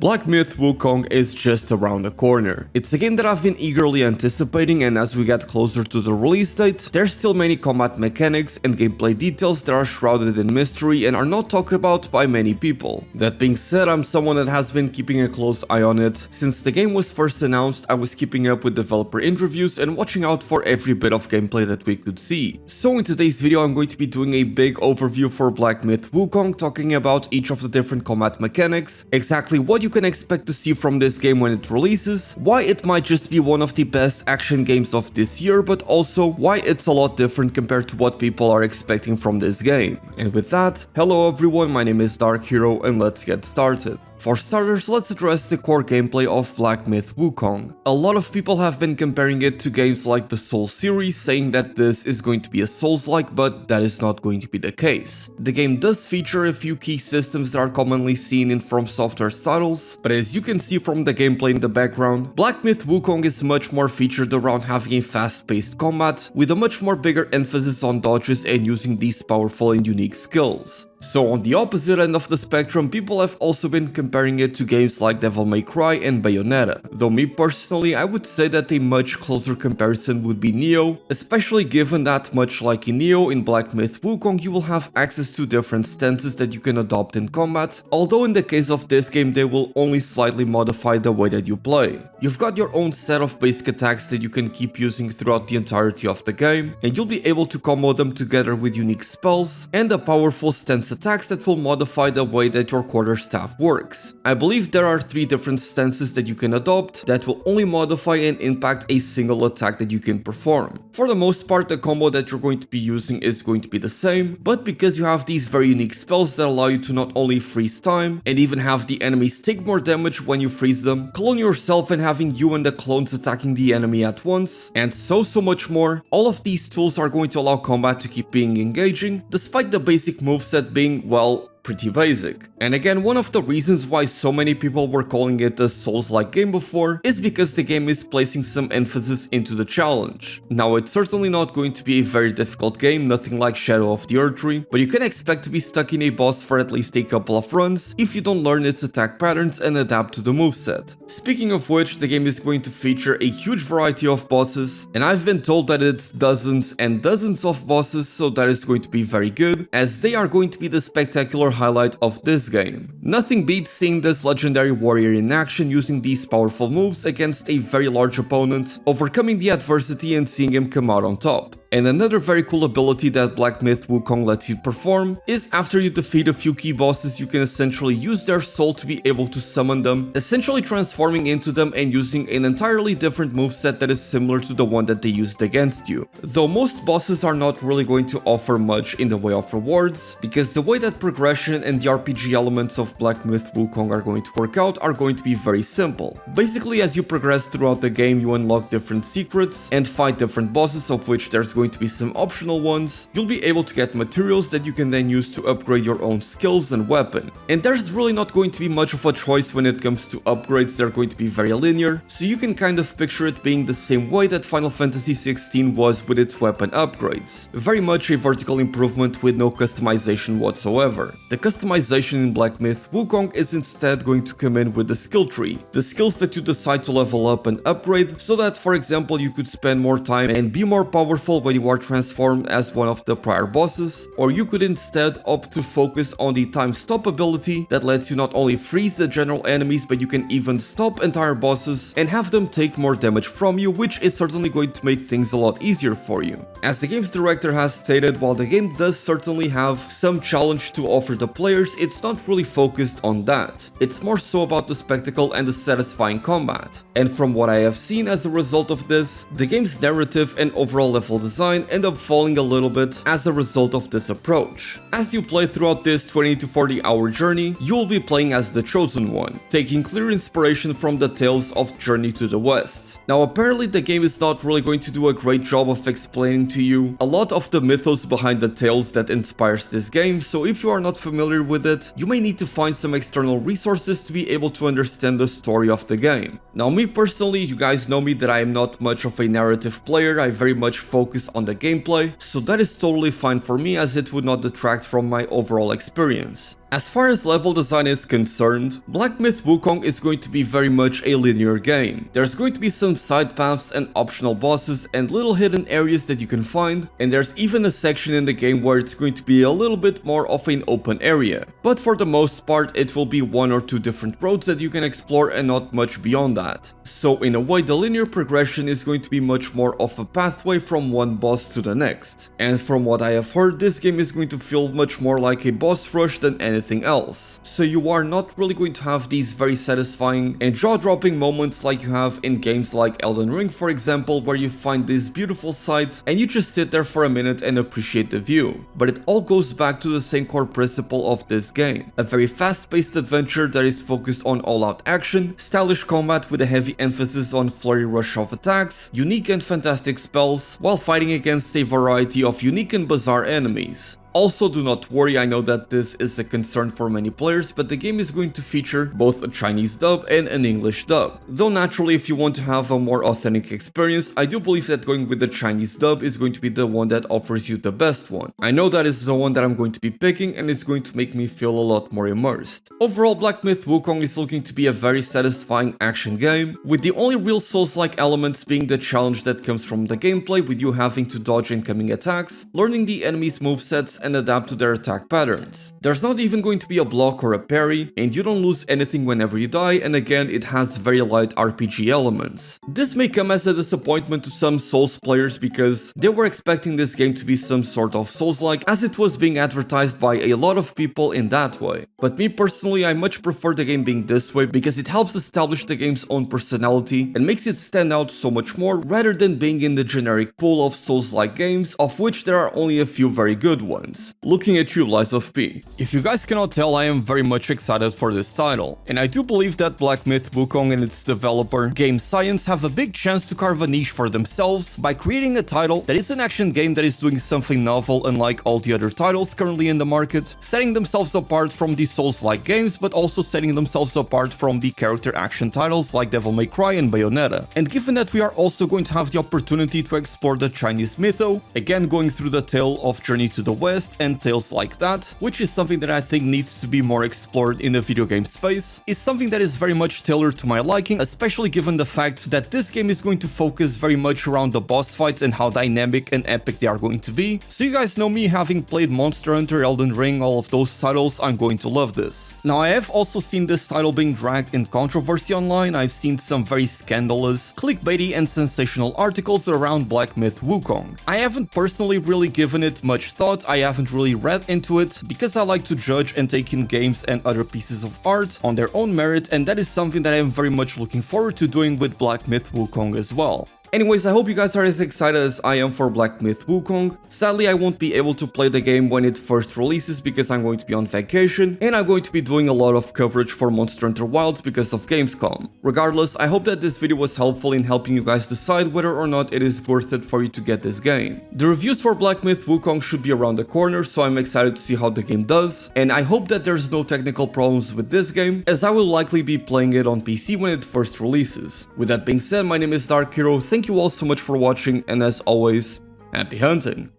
Black Myth Wukong is just around the corner. It's a game that I've been eagerly anticipating, and as we get closer to the release date, there's still many combat mechanics and gameplay details that are shrouded in mystery and are not talked about by many people. That being said, I'm someone that has been keeping a close eye on it. Since the game was first announced, I was keeping up with developer interviews and watching out for every bit of gameplay that we could see. So in today's video, I'm going to be doing a big overview for Black Myth Wukong, talking about each of the different combat mechanics, exactly what you can expect to see from this game when it releases, why it might just be one of the best action games of this year, but also why it's a lot different compared to what people are expecting from this game. And with that, hello everyone, my name is Dark Hero and let's get started. For starters, let's address the core gameplay of Black Myth Wukong. A lot of people have been comparing it to games like the Souls series, saying that this is going to be a Souls-like, but that is not going to be the case. The game does feature a few key systems that are commonly seen in From Software's titles, but as you can see from the gameplay in the background, Black Myth Wukong is much more featured around having a fast-paced combat, with a much more bigger emphasis on dodges and using these powerful and unique skills. So on the opposite end of the spectrum, people have also been comparing it to games like Devil May Cry and Bayonetta. Though me personally, I would say that a much closer comparison would be Nioh, especially given that much like in Nioh, in Black Myth Wukong you will have access to different stances that you can adopt in combat, although in the case of this game they will only slightly modify the way that you play. You've got your own set of basic attacks that you can keep using throughout the entirety of the game, and you'll be able to combo them together with unique spells and a powerful stance attacks that will modify the way that your quarterstaff works. I believe there are 3 different stances that you can adopt that will only modify and impact a single attack that you can perform. For the most part, the combo that you're going to be using is going to be the same, but because you have these very unique spells that allow you to not only freeze time and even have the enemies take more damage when you freeze them, clone yourself and having you and the clones attacking the enemy at once, and so much more, all of these tools are going to allow combat to keep being engaging, despite the basic moveset being, well, pretty basic. And again, one of the reasons why so many people were calling it a Souls-like game before is because the game is placing some emphasis into the challenge. Now, it's certainly not going to be a very difficult game, nothing like Shadow of the Erdtree, but you can expect to be stuck in a boss for at least a couple of runs if you don't learn its attack patterns and adapt to the moveset. Speaking of which, the game is going to feature a huge variety of bosses, and I've been told that it's dozens and dozens of bosses, so that is going to be very good, as they are going to be the spectacular highlight of this game. Nothing beats seeing this legendary warrior in action using these powerful moves against a very large opponent, overcoming the adversity and seeing him come out on top. And another very cool ability that Black Myth Wukong lets you perform is after you defeat a few key bosses, you can essentially use their soul to be able to summon them, essentially transforming into them and using an entirely different moveset that is similar to the one that they used against you. Though most bosses are not really going to offer much in the way of rewards, because the way that progression and the RPG elements of Black Myth Wukong are going to work out are going to be very simple. Basically, as you progress throughout the game, you unlock different secrets and fight different bosses, of which there's going to be some optional ones. You'll be able to get materials that you can then use to upgrade your own skills and weapon. And there's really not going to be much of a choice when it comes to upgrades. They're going to be very linear, so you can kind of picture it being the same way that Final Fantasy XVI was with its weapon upgrades. Very much a vertical improvement with no customization whatsoever. The customization in Black Myth Wukong is instead going to come in with the skill tree, the skills that you decide to level up and upgrade, so that, for example, you could spend more time and be more powerful when you are transformed as one of the prior bosses, or you could instead opt to focus on the time stop ability that lets you not only freeze the general enemies, but you can even stop entire bosses and have them take more damage from you, which is certainly going to make things a lot easier for you. As the game's director has stated, while the game does certainly have some challenge to offer the players, it's not really focused on that. It's more so about the spectacle and the satisfying combat. And from what I have seen as a result of this, the game's narrative and overall level design end up falling a little bit as a result of this approach. As you play throughout this 20 to 40 hour journey, you will be playing as the Chosen One, taking clear inspiration from the tales of Journey to the West. Now, apparently the game is not really going to do a great job of explaining to you a lot of the mythos behind the tales that inspires this game, so if you are not familiar with it, you may need to find some external resources to be able to understand the story of the game. Now, me personally, you guys know me that I am not much of a narrative player. I very much focus on the gameplay, so that is totally fine for me, as it would not detract from my overall experience. As far as level design is concerned, Black Myth Wukong is going to be very much a linear game. There's going to be some side paths and optional bosses and little hidden areas that you can find, and there's even a section in the game where it's going to be a little bit more of an open area. But for the most part, it will be 1 or 2 different roads that you can explore and not much beyond that. So in a way, the linear progression is going to be much more of a pathway from one boss to the next. And from what I have heard, this game is going to feel much more like a boss rush than anything else. So you are not really going to have these very satisfying and jaw-dropping moments like you have in games like Elden Ring, for example, where you find this beautiful sight and you just sit there for a minute and appreciate the view. But it all goes back to the same core principle of this game. A very fast-paced adventure that is focused on all-out action, stylish combat with a heavy emphasis on flurry rush of attacks, unique and fantastic spells, while fighting against a variety of unique and bizarre enemies. Also, do not worry, I know that this is a concern for many players, but the game is going to feature both a Chinese dub and an English dub. Though naturally, if you want to have a more authentic experience, I do believe that going with the Chinese dub is going to be the one that offers you the best one. I know that is the one that I'm going to be picking, and it's going to make me feel a lot more immersed. Overall, Black Myth Wukong is looking to be a very satisfying action game, with the only real Souls-like elements being the challenge that comes from the gameplay, with you having to dodge incoming attacks, learning the enemy's movesets, and adapt to their attack patterns. There's not even going to be a block or a parry, and you don't lose anything whenever you die, and again, it has very light RPG elements. This may come as a disappointment to some Souls players because they were expecting this game to be some sort of Souls-like, as it was being advertised by a lot of people in that way. But me personally, I much prefer the game being this way because it helps establish the game's own personality and makes it stand out so much more rather than being in the generic pool of Souls-like games, of which there are only a few very good ones. Looking at you, Lies of P. If you guys cannot tell, I am very much excited for this title, and I do believe that Black Myth Wukong and its developer, Game Science, have a big chance to carve a niche for themselves by creating a title that is an action game that is doing something novel unlike all the other titles currently in the market, setting themselves apart from the Souls-like games, but also setting themselves apart from the character action titles like Devil May Cry and Bayonetta. And given that we are also going to have the opportunity to explore the Chinese mytho, again going through the tale of Journey to the West and tales like that, which is something that I think needs to be more explored in the video game space, is something that is very much tailored to my liking, especially given the fact that this game is going to focus very much around the boss fights and how dynamic and epic they are going to be. So you guys know me, having played Monster Hunter, Elden Ring, all of those titles, I'm going to love this. Now, I have also seen this title being dragged in controversy online. I've seen some very scandalous, clickbaity and sensational articles around Black Myth Wukong. I haven't personally really given it much thought. I haven't really read into it because I like to judge and take in games and other pieces of art on their own merit, and that is something that I am very much looking forward to doing with Black Myth Wukong as well. Anyways, I hope you guys are as excited as I am for Black Myth Wukong. Sadly, I won't be able to play the game when it first releases because I'm going to be on vacation, and I'm going to be doing a lot of coverage for Monster Hunter Wilds because of Gamescom. Regardless, I hope that this video was helpful in helping you guys decide whether or not it is worth it for you to get this game. The reviews for Black Myth Wukong should be around the corner, so I'm excited to see how the game does, and I hope that there's no technical problems with this game, as I will likely be playing it on PC when it first releases. With that being said, my name is Dark Hero. Thank you all so much for watching, and as always, happy hunting!